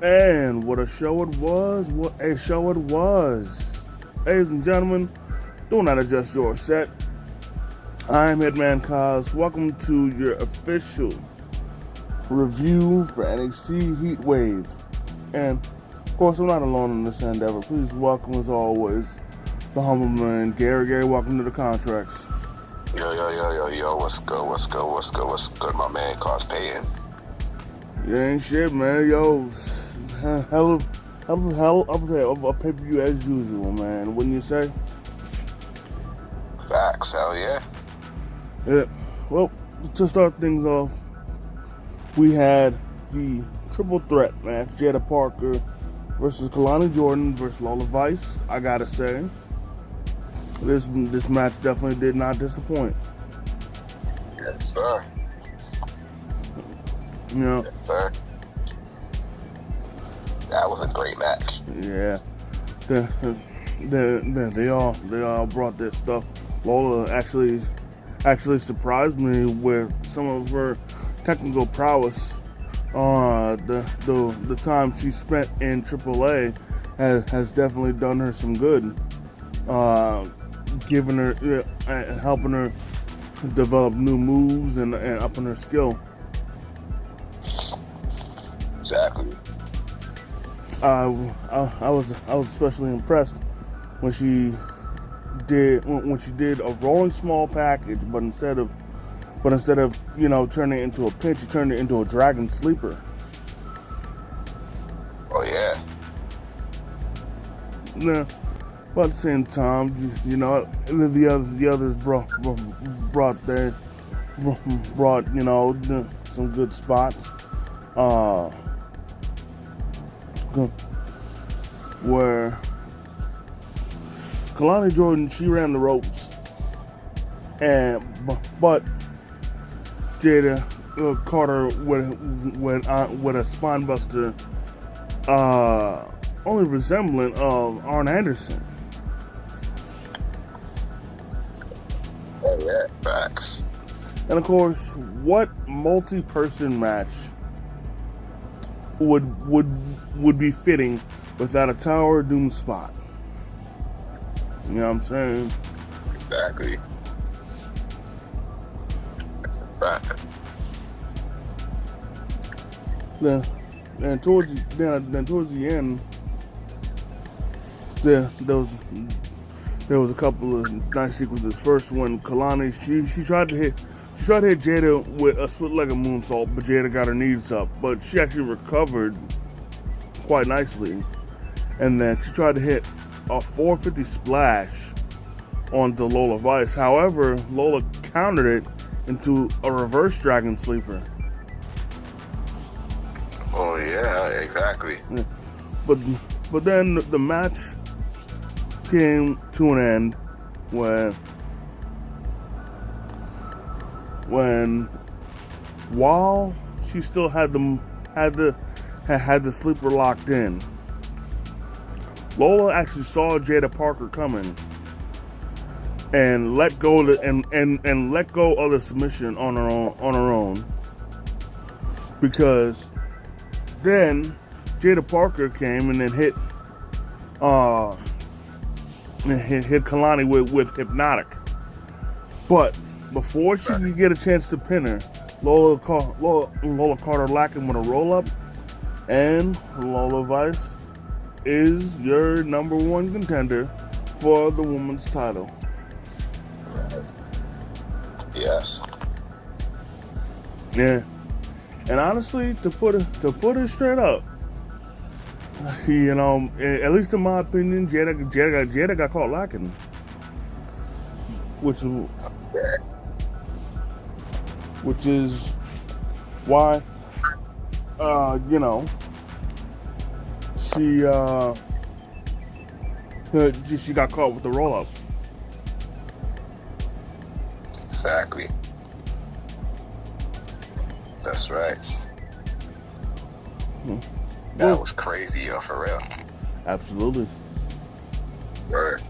And what a show it was. What a show it was. Ladies and gentlemen, do not adjust your set. I'm Hitman Cos. Welcome to your official review for NXT Heatwave. And, of course, I'm not alone in this endeavor. Please welcome, as always, the humble man, Gary. Welcome to the contracts. Yo, what's good, my man, Cos Payton? Yeah, ain't shit, man. Yo, hell of a pay-per-view as usual, man. Wouldn't you say? Facts, hell yeah. Yeah. Well, to start things off, we had the triple threat match: Jada Parker versus Kalani Jordan versus Lola Vice. I gotta say, this match definitely did not disappoint. Yes, sir. You know, Yes, sir. That was a great match. yeah. They all brought their stuff. Lola actually surprised me with some of her technical prowess. The time she spent in AAA has definitely done her some good. Giving her, helping her develop new moves and upping her skill. Exactly. I was especially impressed when she did a rolling small package, but instead of turning it into a pinch, she turned it into a dragon sleeper. Oh yeah. Yeah, but at the same time, the others brought some good spots. Where Kalani Jordan, she ran the ropes, but Jada caught her with a spine buster, only resemblant of Arn Anderson. Oh yeah. Facts. And of course, what multi-person match would be fitting without a Tower of Doom spot? You know what I'm saying? Exactly. That's a fact. Then towards the end, there was a couple of nice sequences. First, when Kalani she tried to hit Jada with a split-legged moonsault, but Jada got her knees up. But she actually recovered quite nicely. And then she tried to hit a 450 splash onto Lola Vice. However, Lola countered it into a reverse dragon sleeper. Oh yeah, exactly. Yeah. But then the match came to an end while she still had the sleeper locked in, Lola actually saw Jada Parker coming and let go of the submission on her own, because then Jada Parker came and then hit Kalani with Hypnotic. But before she could get a chance to pin her, Lola caught her lacking with a roll-up, and Lola Vice is your number one contender for the women's title. Yes. Yeah. And honestly, to put it straight up, at least in my opinion, Jada got caught lacking, which is why she got caught with the roll up. Exactly. That's right. That was crazy, yo, for real. Absolutely. Word.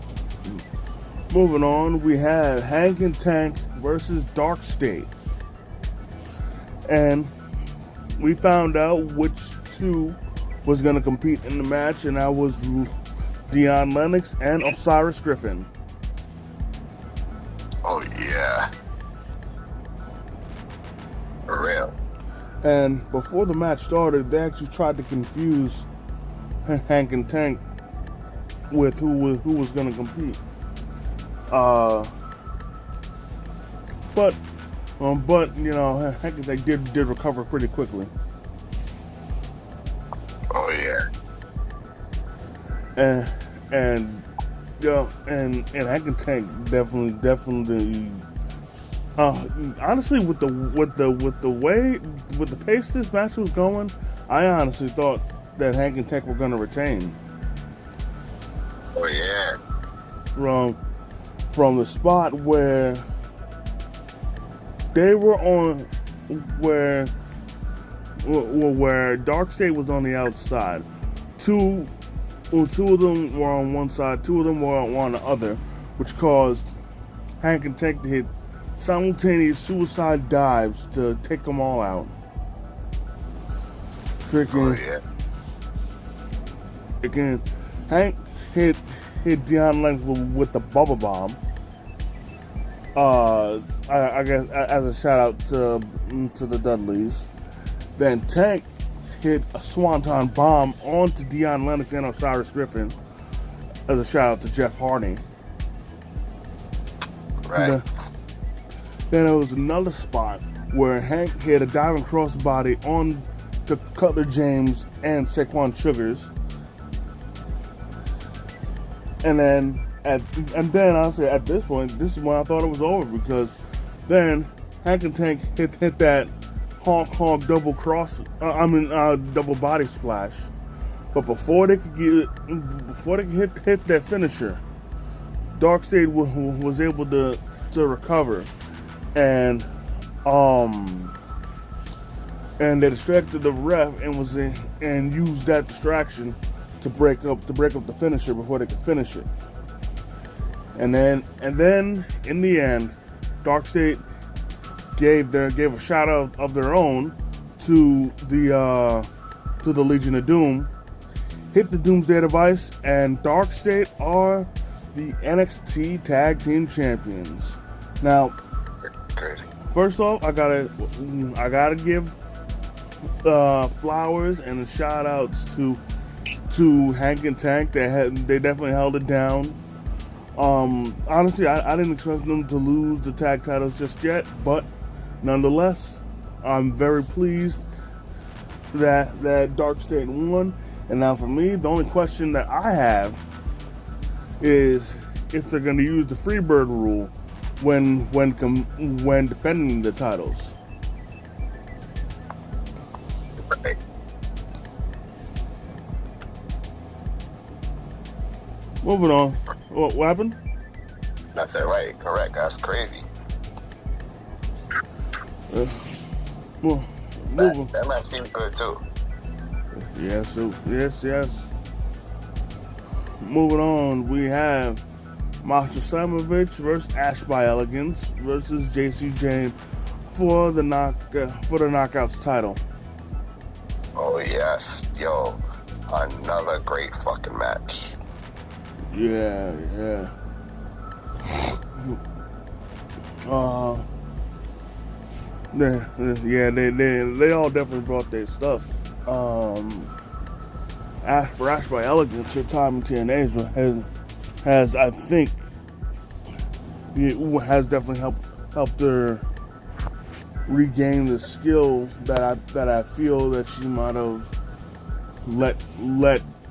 Moving on, we have Hank and Tank versus Dark State. And we found out which two was going to compete in the match, and that was Dion Lennox and Osiris Griffin. Oh yeah. For real. And before the match started, they actually tried to confuse Hank and Tank with who was going to compete. But you know, Hank and Tank did recover pretty quickly. Oh yeah. And Hank and Tank definitely. Honestly, with the pace this match was going, I honestly thought that Hank and Tank were going to retain. Oh yeah. From the spot where they were on, where Darkstate was on the outside, two of them were on one side, two of them were on the other, which caused Hank and Tank to hit simultaneous suicide dives to take them all out. Freaking. Oh yeah. Again, Hank hit Dion Lennox with the bubble bomb. I guess as a shout out to the Dudleys. Then Tank hit a swanton bomb onto Dion Lennox and Osiris Griffin as a shout out to Jeff Hardy. Right. Then there was another spot where Hank hit a diving crossbody on to Cutler James and Saquon Sugars. And then honestly at this point, this is when I thought it was over, because then Hank and Tank hit that honk double double body splash. But before they could hit that finisher, Darkstate was able to recover, and they distracted the ref and used that distraction to break up the finisher before they could finish it. And then in the end, Darkstate gave a shout out of their own to the Legion of Doom, hit the Doomsday Device, and Darkstate are the NXT Tag Team Champions. Now, first off, I gotta give flowers and shout outs to Hank and Tank. They definitely held it down. Honestly, I didn't expect them to lose the tag titles just yet, but nonetheless, I'm very pleased that Darkstate won. And now for me, the only question that I have is if they're going to use the Freebird rule when defending the titles. Right. Moving on. What happened? That's it, right. Correct. That's crazy. That match seemed good too. Yes. Moving on, we have Masha Slamovich versus Ash by Elegance versus JC Jane for the Knockouts title. Oh yes, yo, another great fucking match. Yeah. They all definitely brought their stuff. For Ash by Elegance, her time in TNA has I think it has definitely helped her regain the skill that I feel that she might have let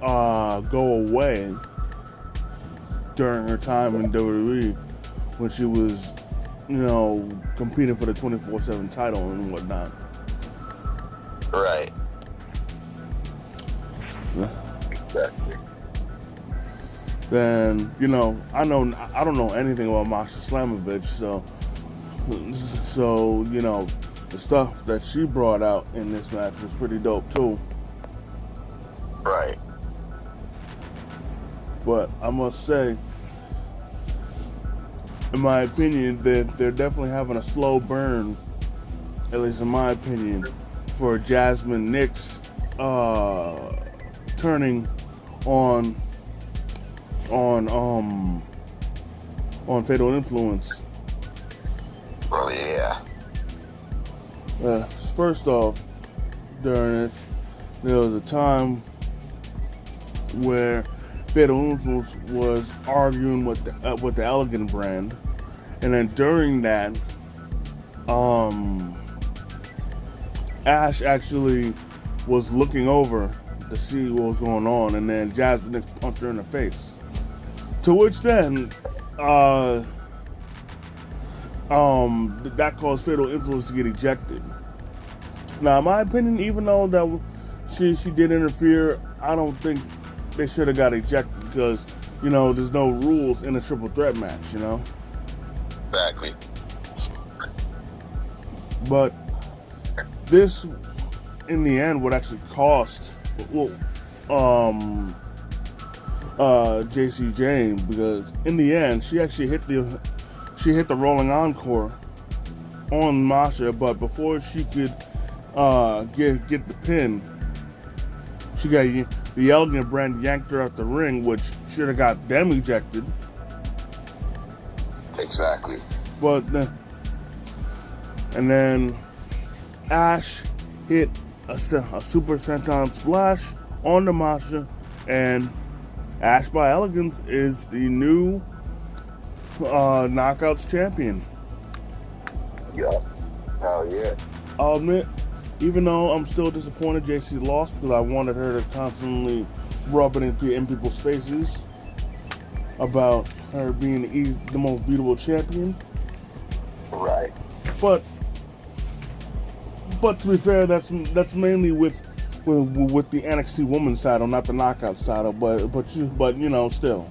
go away during her time in WWE when she was, competing for the 24/7 title and whatnot. Right. Exactly. Then I don't know anything about Masha Slamovich, so the stuff that she brought out in this match was pretty dope too. Right. But I must say, in my opinion, that they're definitely having a slow burn, at least in my opinion, for Jasmine Nix turning on Fatal Influence. Oh yeah. First off, during it, there was a time where Fatal Influence was arguing with the Elegant brand, and then during that, Ash actually was looking over to see what was going on, and then Jasmine punched her in the face. To which then, that caused Fatal Influence to get ejected. Now, in my opinion, even though that she did interfere, I don't think they should have got ejected because, there's no rules in a triple threat match, Exactly. But this, in the end, would actually cost JC Jane, because in the end she actually hit the rolling encore on Masha, but before she could get the pin, she got the Elegant brand yanked her out the ring, which should have got them ejected. Exactly. But then Ash hit a super senton splash on the Masha, and Ash by Elegance is the new Knockouts champion. Yup. Hell yeah. I'll admit, even though I'm still disappointed JC lost, because I wanted her to constantly rub it in people's faces about her being the most beatable champion. Right. But to be fair, that's mainly with the NXT Women's title, not the Knockouts title. But still.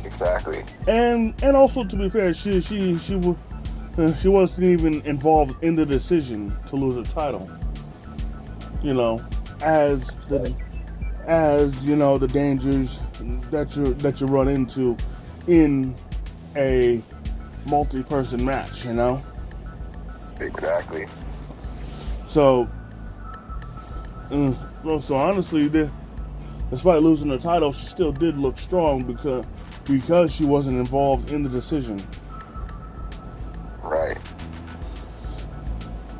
Exactly. And also, to be fair, she wasn't even involved in the decision to lose her title. As the dangers that you run into in a multi-person match. Exactly. So honestly, despite losing her title, she still did look strong because she wasn't involved in the decision. Right.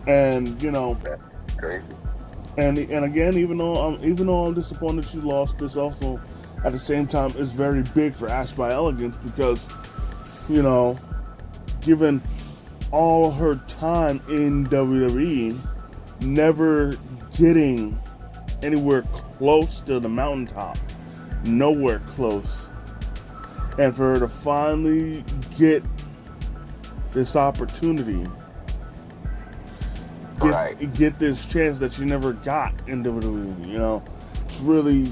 And That's crazy. and again, even though I'm disappointed she lost, this also at the same time is very big for Ash by Elegance because given all her time in WWE, never getting anywhere close to the mountaintop, nowhere close, and for her to finally get this opportunity, get this chance that she never got in WWE, it's really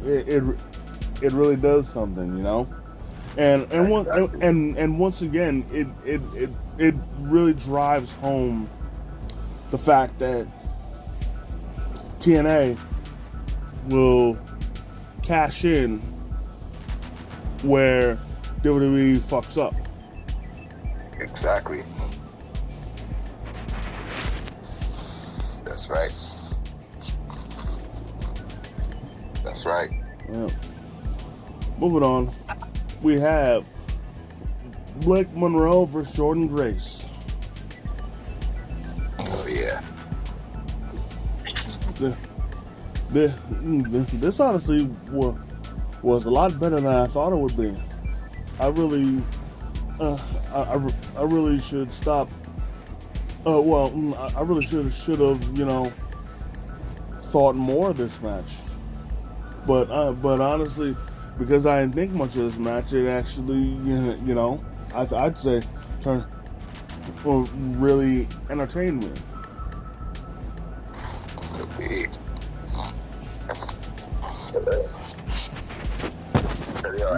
it really does something, and once again, it really drives home the fact that TNA will cash in where WWE fucks up. Exactly. That's right. That's right. Yeah. Moving on, we have Blake Monroe versus Jordan Grace. Oh yeah. This honestly was a lot better than I thought it would be. I really should stop. I really should have thought more of this match. But honestly, because I didn't think much of this match, it actually I'd say really entertained me.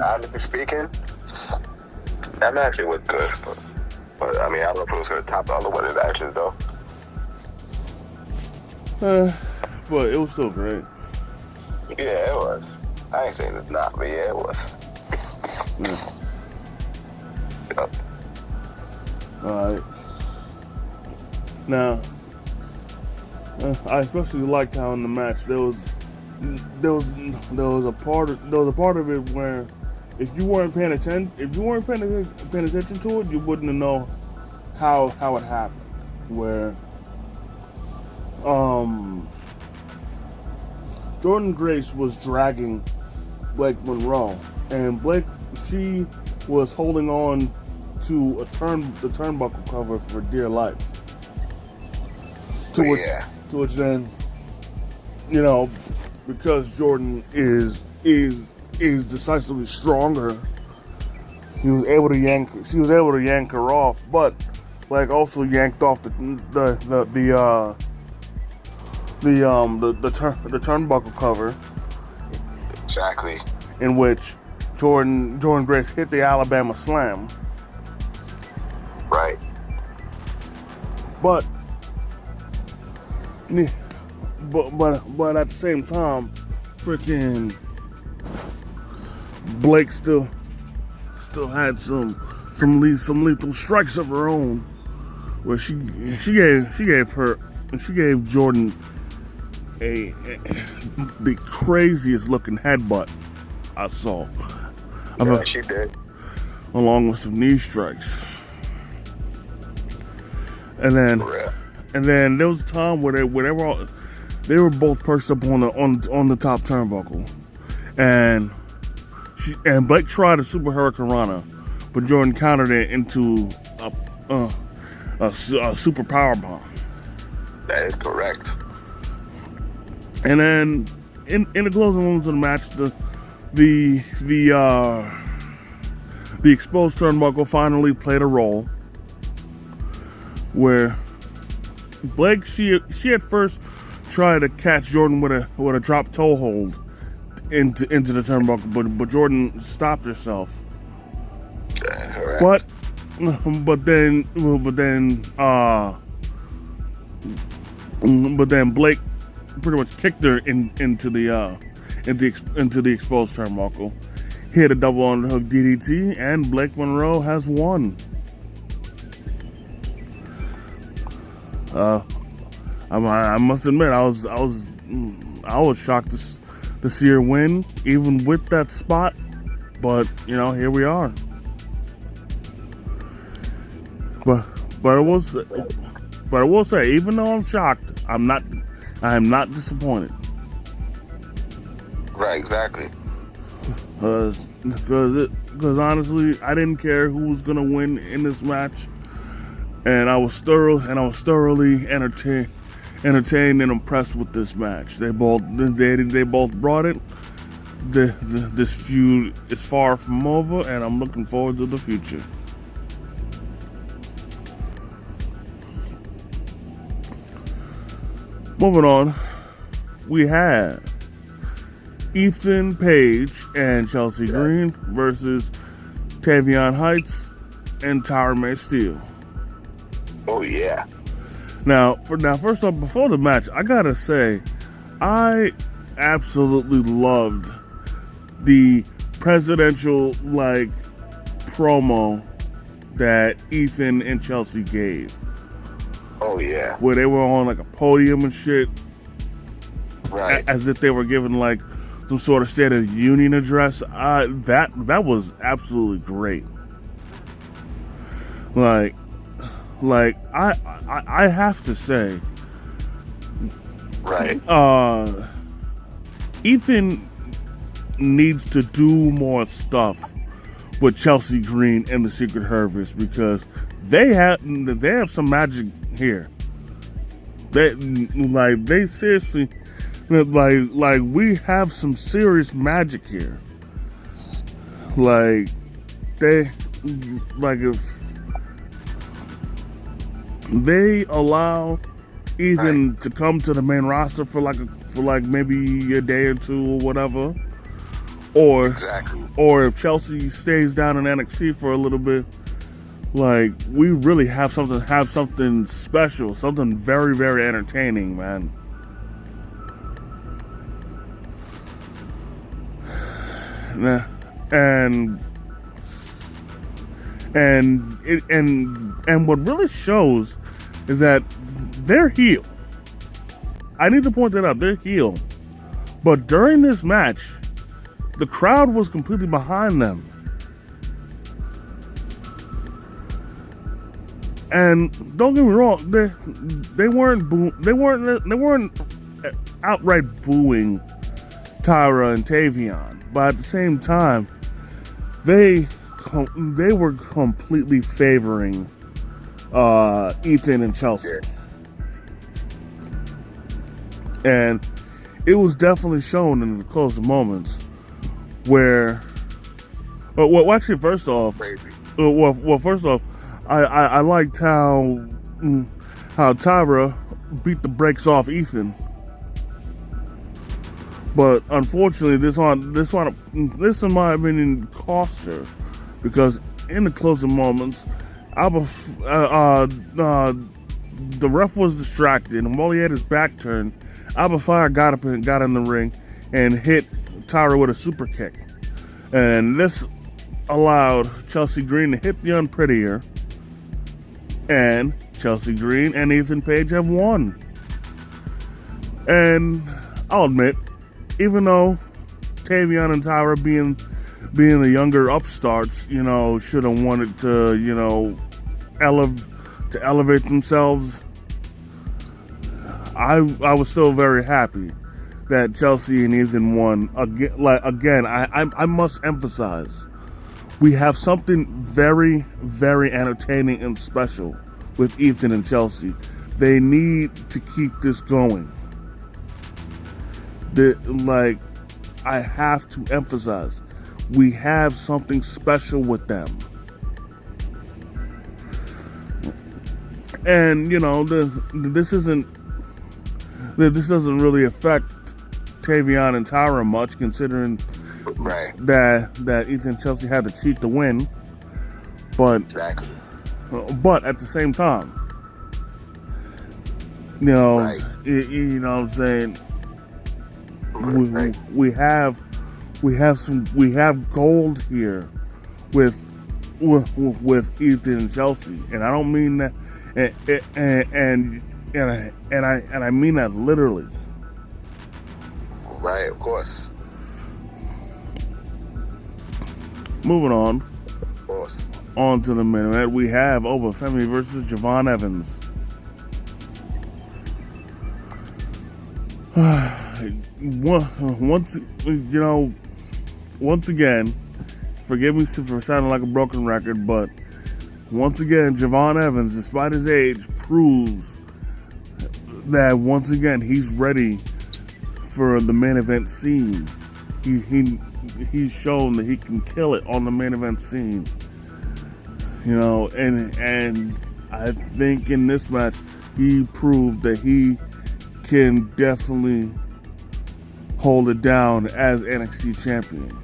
Honestly speaking, that match was good, but I mean, I don't know if it was going to top the other one matches though. But it was still great. Yeah, it was. I ain't saying it's not, but yeah, it was. Yeah. Yep. Alright. Now, I especially liked how in the match there was there was a part of it where if you weren't paying attention to it, you wouldn't know how it happened. Where Jordan Grace was dragging Blake Monroe, and Blake, she was holding on to the turnbuckle cover for dear life. To which then, you know, because Jordan is decisively stronger, she was able to yank her off, but like also yanked off the turnbuckle cover. Exactly. In which Jordan Grace hit the Alabama Slam. Right. But at the same time, freaking Blake still had some lethal strikes of her own, where she gave Jordan the craziest looking headbutt I saw. Yeah, she did. Along with some knee strikes. And then there was a time where they were both perched up on the top turnbuckle, and Blake tried a Super Hurricanrana, but Jordan countered it into a super power bomb. That is correct. And then in the closing moments of the match, the exposed turnbuckle finally played a role, where Blake, she at first tried to catch Jordan with a drop toe hold into the turnbuckle, but Jordan stopped herself. Correct. But then Blake pretty much kicked her into the exposed turnbuckle, hit a double underhook DDT, and Blake Monroe has won. I must admit, I was shocked to see her win, even with that spot. But you know, here we are. But I will say, even though I'm shocked, I am not disappointed. Right, exactly. Because honestly, I didn't care who was gonna win in this match, and I was thoroughly entertained and impressed with this match. They both brought it. This feud is far from over, and I'm looking forward to the future. Moving on, we have Ethan Page and Chelsea Green versus Tavion Heights and Tyra May Steele. Oh yeah. Now, first off, before the match, I gotta say, I absolutely loved the presidential promo that Ethan and Chelsea gave. Oh yeah. Where they were on a podium and shit. Right. As if they were giving some sort of State of the Union address. That was absolutely great. I have to say, right. Ethan needs to do more stuff with Chelsea Green and the Secret Harvest, because they have some magic here. They seriously, we have some serious magic here. If they allow Ethan to come to the main roster for maybe a day or two or whatever, or if Chelsea stays down in NXT for a little bit, we really have something special, something very, very entertaining, man. And what really shows is that they're heel. I need to point that out. They're heel. But during this match, the crowd was completely behind them. And don't get me wrong, they weren't outright booing Tyra and Tavion, but at the same time, they were completely favoring Ethan and Chelsea. And it was definitely shown in the closing moments where, well, actually, first off, I liked how Tyra beat the brakes off Ethan, but unfortunately, this in my opinion cost her, because in the closing moments, the ref was distracted, and while he had his back turned, Alba Fire got up and got in the ring and hit Tyra with a super kick, and this allowed Chelsea Green to hit the unprettier, and Chelsea Green and Ethan Page have won. And I'll admit, even though Tavion and Tyra being the younger upstarts, should have wanted to, elevate themselves, I was still very happy that Chelsea and Ethan won. Again, I must emphasize, we have something very, very entertaining and special with Ethan and Chelsea. They need to keep this going. I have to emphasize, we have something special with them. And, this doesn't really affect Tavion and Tyra much, considering that Ethan and Chelsea had to cheat to win. But exactly. But at the same time, you know what I'm saying, we have gold here with Ethan and Chelsea, and I don't mean that, and I mean that literally. Right, of course. Moving on. Of course. On to the main event, we have Oba Femi versus Javon Evans. Once again, forgive me for sounding like a broken record, but once again, Javon Evans, despite his age, proves that once again he's ready for the main event scene. He's shown that he can kill it on the main event scene. And I think in this match he proved that he can definitely hold it down as NXT champion.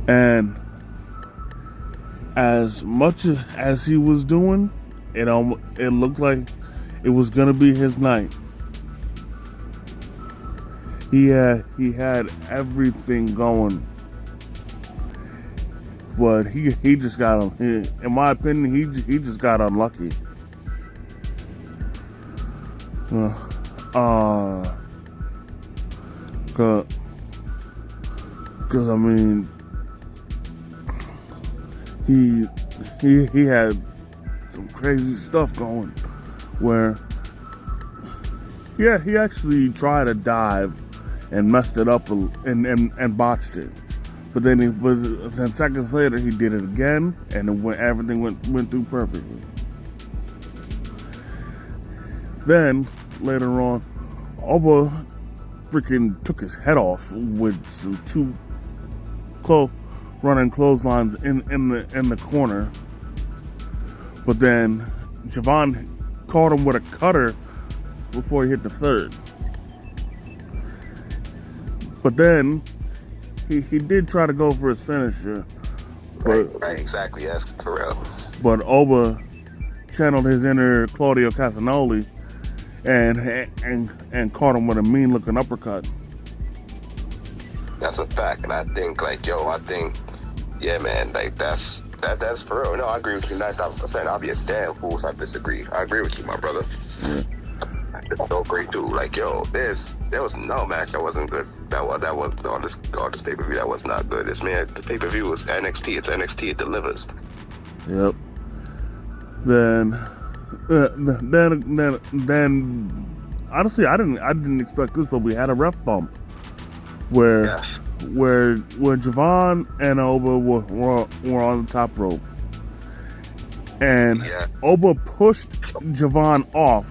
And as much as he was doing, it looked like it was gonna be his night. He had everything going, but he just got him. In my opinion, he just got unlucky. Cause I mean, he had some crazy stuff going, where he actually tried to dive and messed it up and botched it. But then seconds later he did it again, and everything went through perfectly. Then later on, Oba freaking took his head off with some two running clotheslines in the corner. But then Javon caught him with a cutter before he hit the third. But then he did try to go for his finisher. Right, exactly, yes, for real. But Oba channeled his inner Claudio Castagnoli and caught him with a mean looking uppercut. That's a fact, and I think yeah, man, that's for real. No, I agree with you 9,000%. I'll be a damn fool if I disagree. I agree with you, my brother. Yeah. It's so great too. Like, yo, there was no match that wasn't good. That was on this pay per view. That was not good. This man, the pay per view was NXT. It's NXT. It delivers. Yep. Then, honestly, I didn't expect this, but we had a ref bump where Javon and Oba were on the top rope, and Oba pushed Javon off,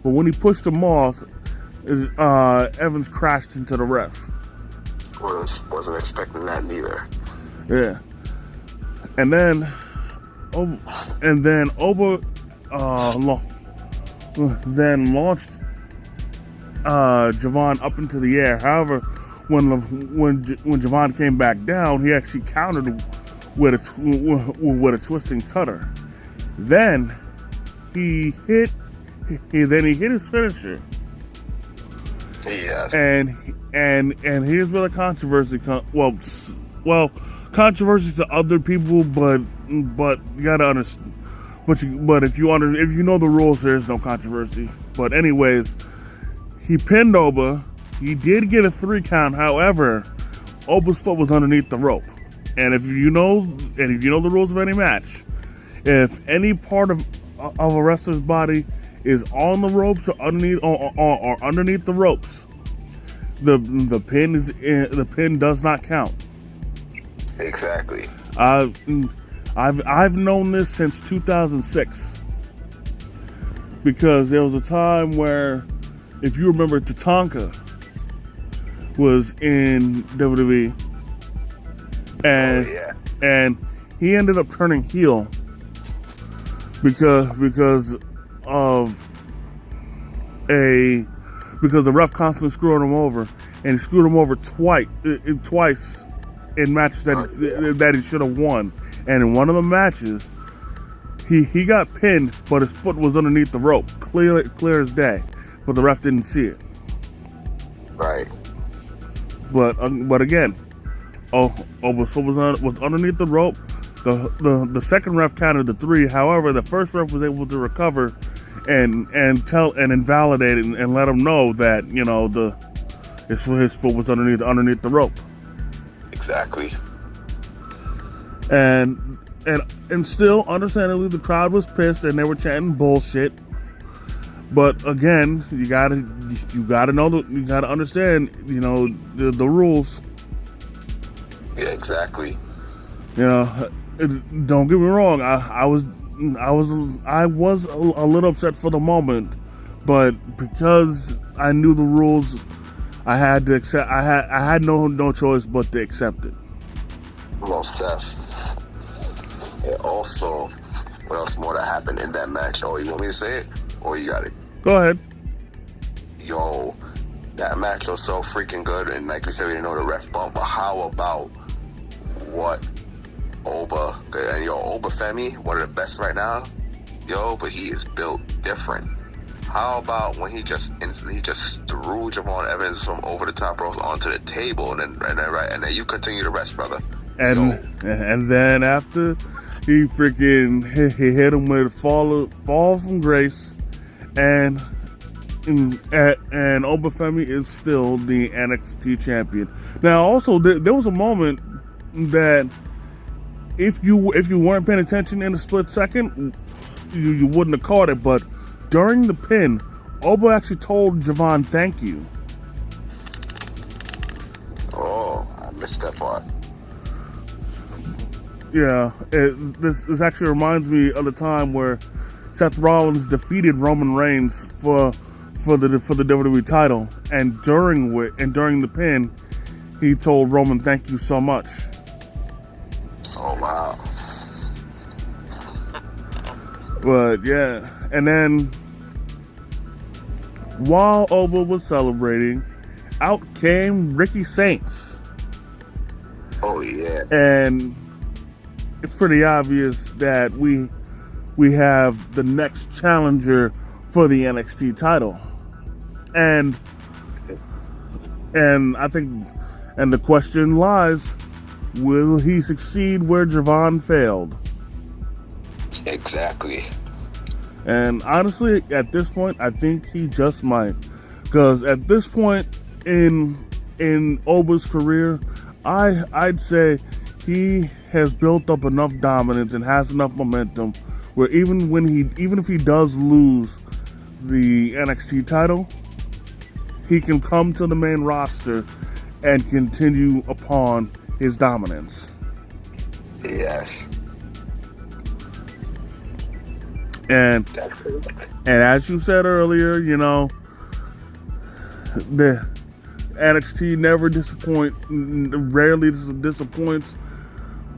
but when he pushed him off, Evans crashed into the ref. Wasn't expecting that neither. Yeah, and then Oba then launched Javon up into the air. However, when Javon came back down, he actually countered with a twisting cutter. Then he hit his finisher. Yes. And here's where the controversy comes. Well, controversy to other people, but you gotta understand. But if you know the rules, there's no controversy. But anyways, he pinned Oba. He did get a 3 count. However, Oba's foot was underneath the rope. And if you know the rules of any match, if any part of a wrestler's body is on the ropes or underneath the ropes, the pin does not count. Exactly. I've known this since 2006, because there was a time where, if you remember, Tatanka was in WWE, and he ended up turning heel because the ref constantly screwed him over, and he screwed him over twice in matches that he should have won. And in one of the matches, he got pinned, but his foot was underneath the rope, clear as day, but the ref didn't see it. Right. But again, Oba's foot was underneath the rope. The second ref counted the 3. However, the first ref was able to recover and invalidate it and let him know that his foot was underneath the rope. Exactly. And still, understandably, the crowd was pissed and they were chanting bullshit. But again, you gotta understand, the rules. Yeah, exactly. Don't get me wrong. I was a little upset for the moment, but because I knew the rules, I had to accept. I had no choice but to accept it. Most def. And also, what else more that happened in that match? Oh, you want me to say it? Or you got it? Go ahead. Yo, that match was so freaking good, and like we said, we didn't know the ref bump, but how about what Oba, and Oba Femi, one of the best right now, but he is built different. How about when he just threw Javon Evans from over the top ropes onto the table, and then you continue the rest, brother. And then after he hit him with fall from grace, and Oba Femi is still the NXT champion. Now, also there was a moment that if you weren't paying attention in a split second, you wouldn't have caught it. But during the pin, Oba actually told Javon thank you. Oh, I missed that part. Yeah, this actually reminds me of the time where Seth Rollins defeated Roman Reigns for the WWE title, and during the pin, he told Roman thank you so much. Oh wow. But yeah, and then while Oba was celebrating, out came Ricky Saints. Oh yeah. And it's pretty obvious that we have the next challenger for the NXT title. And I think, and the question lies, will he succeed where Javon failed? Exactly. And honestly, at this point, I think he just might. Because at this point in Oba's career, I'd say he has built up enough dominance and has enough momentum where even if he does lose the NXT title, he can come to the main roster and continue upon his dominance. Yes. And as you said earlier, you know, the NXT never rarely disappoints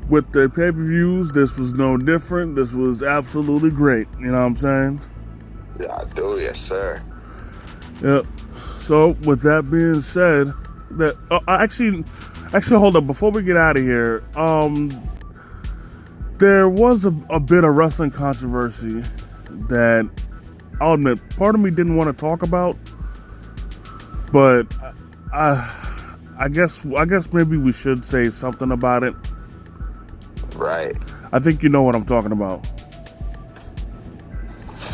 with the pay-per-views. This was no different. This was absolutely great. You know what I'm saying? Yeah, I do. Yes, sir. Yep. So with that being said, actually hold up before we get out of here. There was a bit of wrestling controversy that I'll admit part of me didn't want to talk about, but I guess maybe we should say something about it. Right. I think you know what I'm talking about.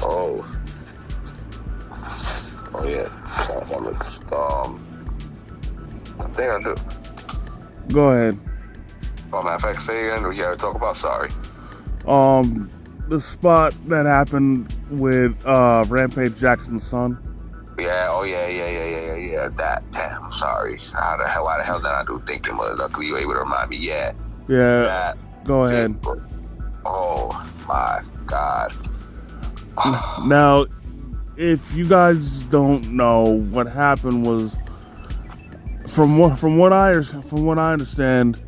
Oh yeah. I think I do. Go ahead. Oh, matter of fact, say again. We gotta talk about. Sorry. The spot that happened with Rampage Jackson's son. Yeah. Oh yeah. That. Damn. I'm sorry. Why the hell did I do thinking? But luckily you were able to remind me. Yeah. Yeah. That. Go ahead. Oh my God. Now, if you guys don't know, what happened was, from what I understand,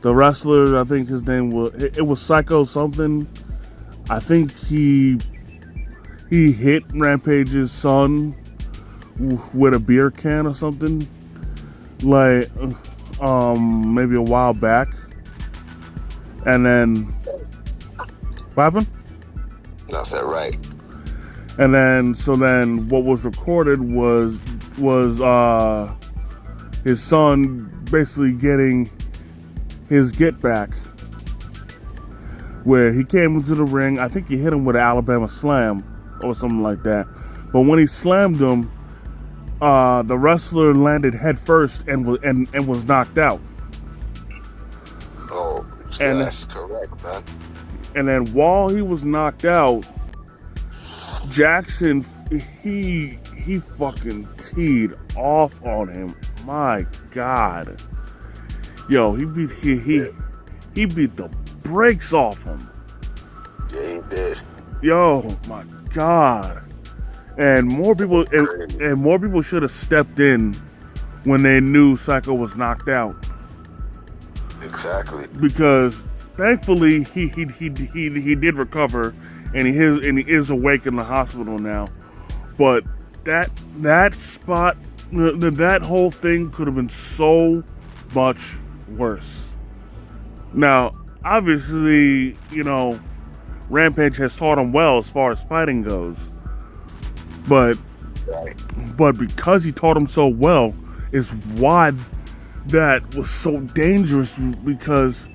the wrestler, I think his name was Psycho something. I think he hit Rampage's son with a beer can or something, like maybe a while back. And then what happened? That's that right. And then what was recorded was his son basically getting his get back, where he came into the ring. I think he hit him with an Alabama slam or something like that. But when he slammed him, the wrestler landed head first and was knocked out. Oh, that's correct, man. And then while he was knocked out, Jackson, he fucking teed off on him. My God. Yo, he beat the brakes off him. Yeah, he did. Yo, my God. And more people should have stepped in when they knew Psycho was knocked out. Exactly. Because thankfully he did recover, and he is awake in the hospital now. But that spot, that whole thing could have been so much worse. Now, obviously, you know, Rampage has taught him well as far as fighting goes. But because he taught him so well is why that was so dangerous, because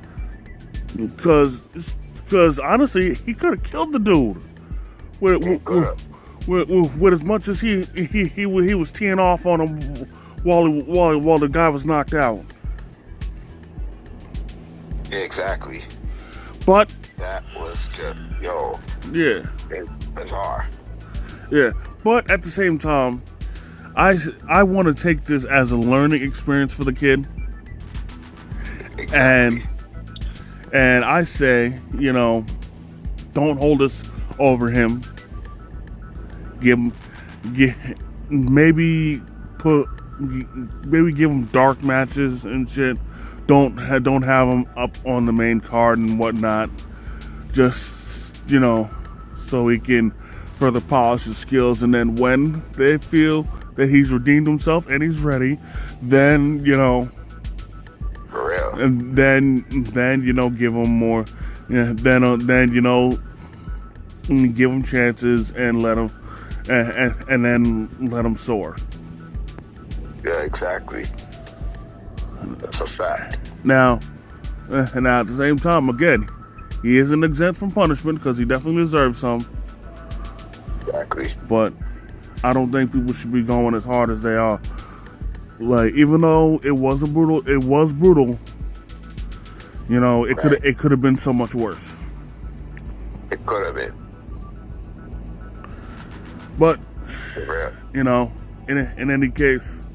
honestly, he could have killed the dude with as much as he was teeing off on him while the guy was knocked out. Exactly. But that was just yeah, bizarre. Yeah, but at the same time, I want to take this as a learning experience for the kid. Exactly. And I say, you know, don't hold this over him. Maybe give him dark matches and shit. Don't have him up on the main card and whatnot. Just, you know, so he can further polish his skills, and then when they feel that he's redeemed himself and he's ready, then, you know, for real, and then you know, give him more. Yeah, then you know, give him chances and let him, and then let him soar. Yeah, exactly. That's a fact. Now at the same time, again, he isn't exempt from punishment because he definitely deserves some. Exactly. But I don't think people should be going as hard as they are. Like, even though it was brutal. You know, it could have been so much worse. It could have been. But For real. you know, in any case,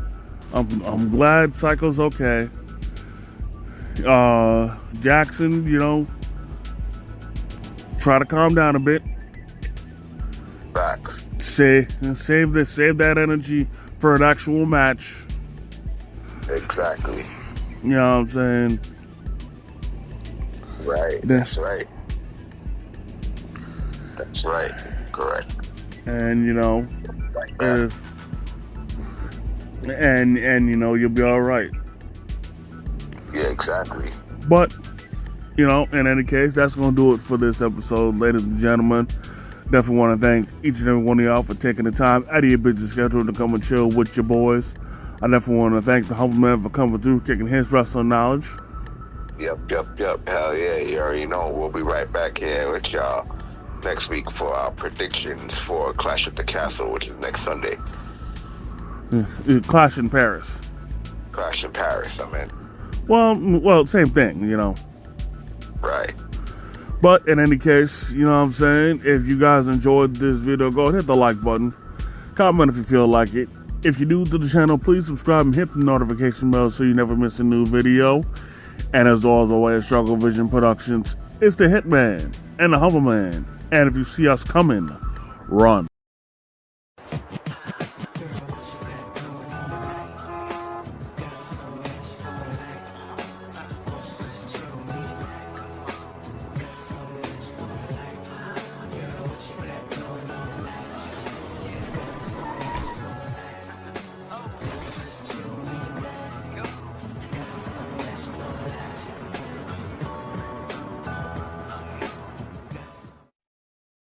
I'm glad Psycho's okay. Jackson, you know, try to calm down a bit. Facts. Save that energy for an actual match. Exactly. You know what I'm saying? Right. That's right. That's right. Correct. And you know, Like that. and you know, you'll be all right. Yeah, exactly. But you know, in any case, that's gonna do it for this episode, ladies and gentlemen. Definitely want to thank each and every one of y'all for taking the time out of your busy schedule to come and chill with your boys. I definitely want to thank the Humble Man for coming through, kicking his wrestling knowledge. Yep. Hell yeah. You already know. We'll be right back here with y'all next week for our predictions for Clash at the Castle, which is next Sunday. Clash in Paris. Clash in Paris, I mean. Well, same thing, you know. Right. But in any case, you know what I'm saying? If you guys enjoyed this video, go ahead, hit the like button. Comment if you feel like it. If you're new to the channel, please subscribe and hit the notification bell so you never miss a new video. And as always, Struggle Vision Productions, it's the Hitman and the Humble Man. And if you see us coming, run.